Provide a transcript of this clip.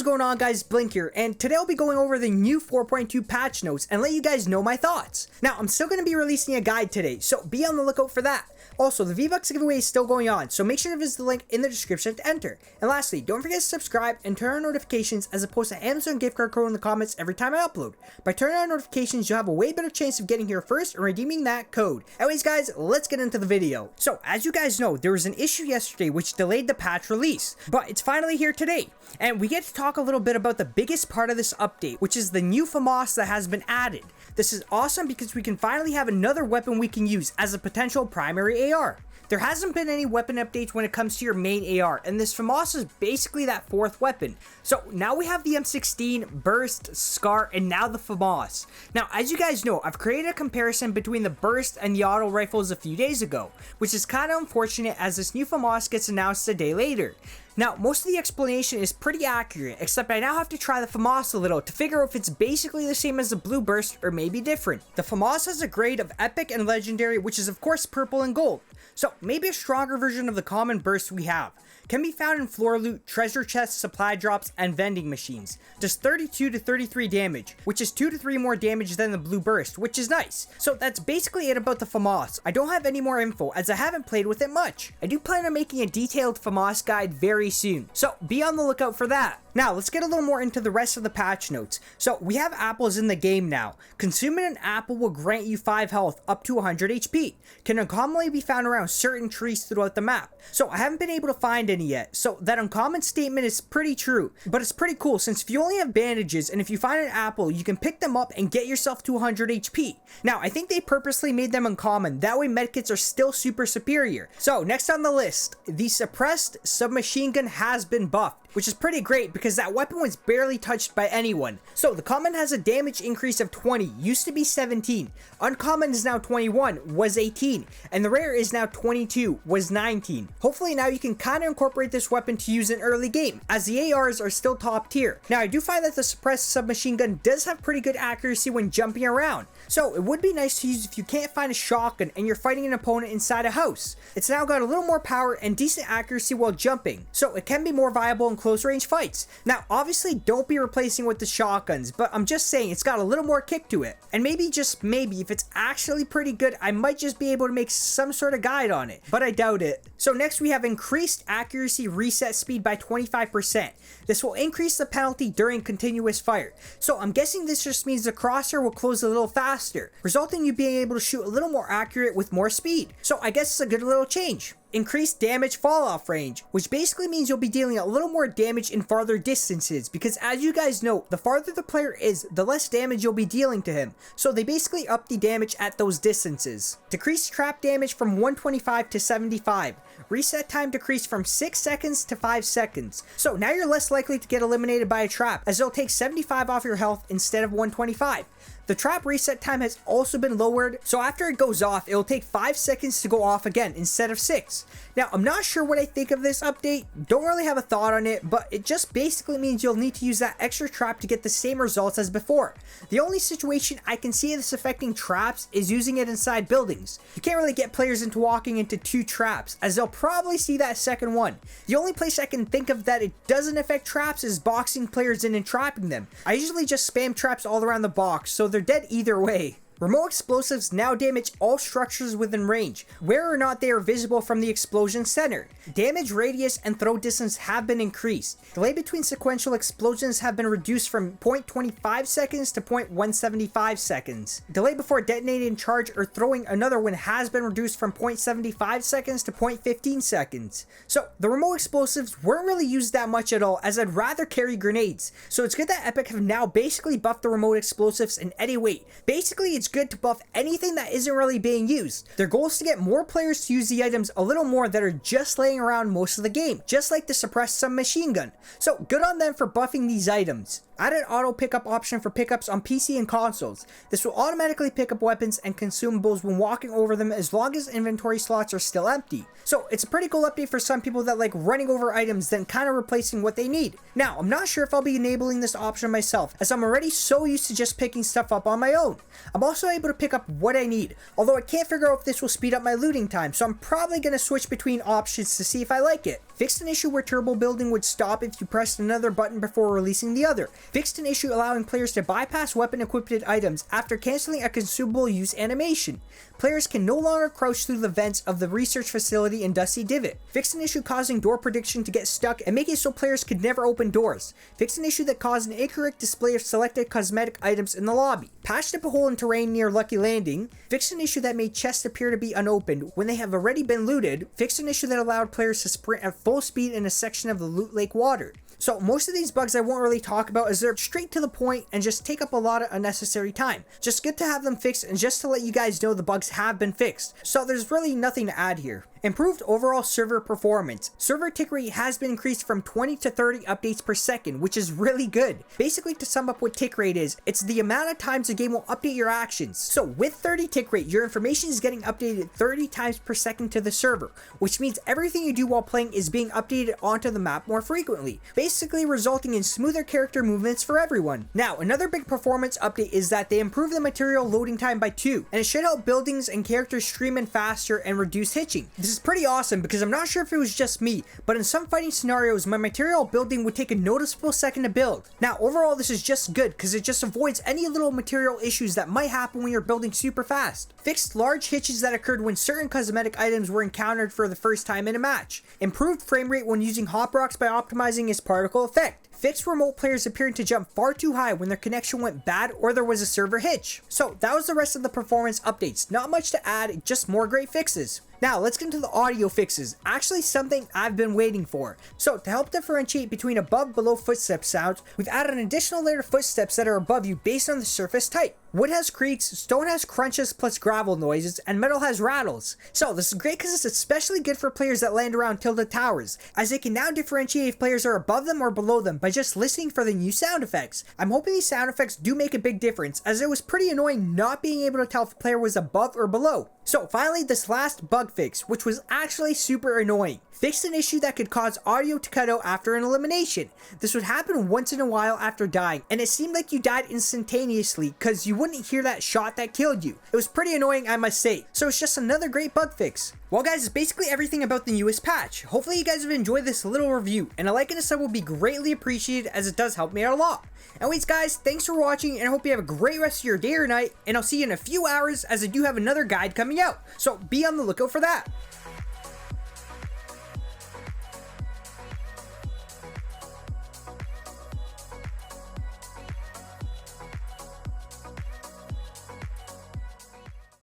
is going on, guys? Blink here, and today I'll be going over the new 4.2 patch notes and let you guys know my thoughts. Now, I'm still going to be releasing a guide today, so be on the lookout for that. Also, the V-Bucks giveaway is still going on, so make sure to visit the link in the description to enter. And lastly, don't forget to subscribe and turn on notifications as opposed to Amazon gift card code in the comments every time I upload. By turning on notifications, you'll have a way better chance of getting here first and redeeming that code. Anyways, guys, let's get into the video. So, as you guys know, there was an issue yesterday which delayed the patch release, but it's finally here today. And we get to talk a little bit about the biggest part of this update, which is the new Famas that has been added. This is awesome because we can finally have another weapon we can use as a potential primary AR. There hasn't been any weapon updates when it comes to your main AR, and this Famas is basically that fourth weapon. So now we have the M16, Burst, Scar, and now the Famas. Now, as you guys know, I've created a comparison between the Burst and the auto rifles a few days ago, which is kind of unfortunate as this new Famas gets announced a day later. Now, most of the explanation is pretty accurate, except I now have to try the Famas a little to figure out if it's basically the same as the Blue Burst or maybe different. The Famas has a grade of Epic and Legendary, which is of course purple and gold. So maybe a stronger version of the common burst we have. Can be found in floor loot, treasure chests, supply drops, and vending machines. Does 32 to 33 damage, which is 2 to 3 more damage than the Blue Burst, which is nice. So that's basically it about the Famas. I don't have any more info as I haven't played with it much. I do plan on making a detailed Famas guide very soon, so be on the lookout for that. Now, let's get a little more into the rest of the patch notes. So, we have apples in the game now. Consuming an apple will grant you 5 health up to 100 HP. Can uncommonly be found around certain trees throughout the map. So, I haven't been able to find any yet. So, that uncommon statement is pretty true. But it's pretty cool since if you only have bandages and if you find an apple, you can pick them up and get yourself to 100 HP. Now, I think they purposely made them uncommon. That way, medkits are still super superior. So, next on the list, the suppressed submachine gun has been buffed, which is pretty great because that weapon was barely touched by anyone. So the common has a damage increase of 20, used to be 17. Uncommon is now 21, was 18. And the rare is now 22, was 19. Hopefully now you can kind of incorporate this weapon to use in early game, as the ARs are still top tier. Now I do find that the suppressed submachine gun does have pretty good accuracy when jumping around. So it would be nice to use if you can't find a shotgun and you're fighting an opponent inside a house. It's now got a little more power and decent accuracy while jumping, so it can be more viable in close range fights. Now obviously don't be replacing with the shotguns, but I'm just saying it's got a little more kick to it. And maybe, just maybe, if it's actually pretty good, I might just be able to make some sort of guide on it, but I doubt it. So next we have increased accuracy reset speed by 25%. This will increase the penalty during continuous fire. So I'm guessing this just means the crosshair will close a little faster, resulting in you being able to shoot a little more accurate with more speed. So I guess it's a good little change. Increased damage fall off range, which basically means you'll be dealing a little more damage in farther distances, because as you guys know, the farther the player is, the less damage you'll be dealing to him. So they basically up the damage at those distances. Decreased trap damage from 125 to 75. Reset time decreased from 6 seconds to 5 seconds. So now you're less likely to get eliminated by a trap, as it'll take 75 off your health instead of 125. The trap reset time has also been lowered, so after it goes off, it'll take 5 seconds to go off again instead of 6. Now, I'm not sure what I think of this update, don't really have a thought on it, but it just basically means you'll need to use that extra trap to get the same results as before. The only situation I can see this affecting traps is using it inside buildings. You can't really get players into walking into 2 traps, as they'll probably see that second one. The only place I can think of that it doesn't affect traps is boxing players in and trapping them. I usually just spam traps all around the box, so they're dead either way. Remote explosives now damage all structures within range, where or not they are visible from the explosion center. Damage radius and throw distance have been increased. Delay between sequential explosions have been reduced from 0.25 seconds to 0.175 seconds. Delay before detonating charge or throwing another one has been reduced from 0.75 seconds to 0.15 seconds. So the remote explosives weren't really used that much at all, as I'd rather carry grenades. So it's good that Epic have now basically buffed the remote explosives in any weight. Basically it's good to buff anything that isn't really being used. Their goal is to get more players to use the items a little more that are just laying around most of the game, just like the suppressed submachine gun. So good on them for buffing these items. Add an auto pickup option for pickups on PC and consoles. This will automatically pick up weapons and consumables when walking over them as long as inventory slots are still empty. So it's a pretty cool update for some people that like running over items then kind of replacing what they need. Now, I'm not sure if I'll be enabling this option myself, as I'm already so used to just picking stuff up on my own. I'm also also able to pick up what I need, although I can't figure out if this will speed up my looting time, so I'm probably going to switch between options to see if I like it. Fixed an issue where turbo building would stop if you pressed another button before releasing the other. Fixed an issue allowing players to bypass weapon equipped items after canceling a consumable use animation. Players can no longer crouch through the vents of the research facility in Dusty Divot. Fixed an issue causing door prediction to get stuck and making it so players could never open doors. Fixed an issue that caused an incorrect display of selected cosmetic items in the lobby. Patched up a hole in terrain near Lucky Landing. Fixed an issue that made chests appear to be unopened when they have already been looted. Fixed an issue that allowed players to sprint at full speed in a section of the Loot Lake water. So most of these bugs I won't really talk about as they're straight to the point and just take up a lot of unnecessary time. Just good to have them fixed and just to let you guys know the bugs have been fixed. So there's really nothing to add here. Improved overall server performance. Server tick rate has been increased from 20 to 30 updates per second, which is really good. Basically, to sum up what tick rate is, it's the amount of times the game will update your actions. So with 30 tick rate, your information is getting updated 30 times per second to the server, which means everything you do while playing is being updated onto the map more frequently, basically resulting in smoother character movements for everyone. Now, another big performance update is that they improved the material loading time by 2, and it should help buildings and characters stream in faster and reduce hitching. This is pretty awesome because I'm not sure if it was just me, but in some fighting scenarios, my material building would take a noticeable second to build. Now, overall, this is just good because it just avoids any little material issues that might happen when you're building super fast. Fixed large hitches that occurred when certain cosmetic items were encountered for the first time in a match. Improved frame rate when using hop rocks by optimizing its particle effect. Fixed remote players appearing to jump far too high when their connection went bad or there was a server hitch. So that was the rest of the performance updates. Not much to add, just more great fixes. Now, let's get into the audio fixes, actually something I've been waiting for. So, to help differentiate between above-below footstep sounds, we've added an additional layer of footsteps that are above you based on the surface type. Wood has creaks, stone has crunches plus gravel noises, and metal has rattles. So, this is great because it's especially good for players that land around tilted towers, as they can now differentiate if players are above them or below them by just listening for the new sound effects. I'm hoping these sound effects do make a big difference, as it was pretty annoying not being able to tell if a player was above or below. So finally, this last bug fix, which was actually super annoying. Fixed an issue that could cause audio to cut out after an elimination. This would happen once in a while after dying, and it seemed like you died instantaneously because you wouldn't hear that shot that killed you. It was pretty annoying, I must say. So it's just another great bug fix. Well guys, it's basically everything about the newest patch. Hopefully you guys have enjoyed this little review, and a like and a sub will be greatly appreciated as it does help me out a lot. Anyways guys, thanks for watching, and I hope you have a great rest of your day or night, and I'll see you in a few hours as I do have another guide coming out. So be on the lookout for that.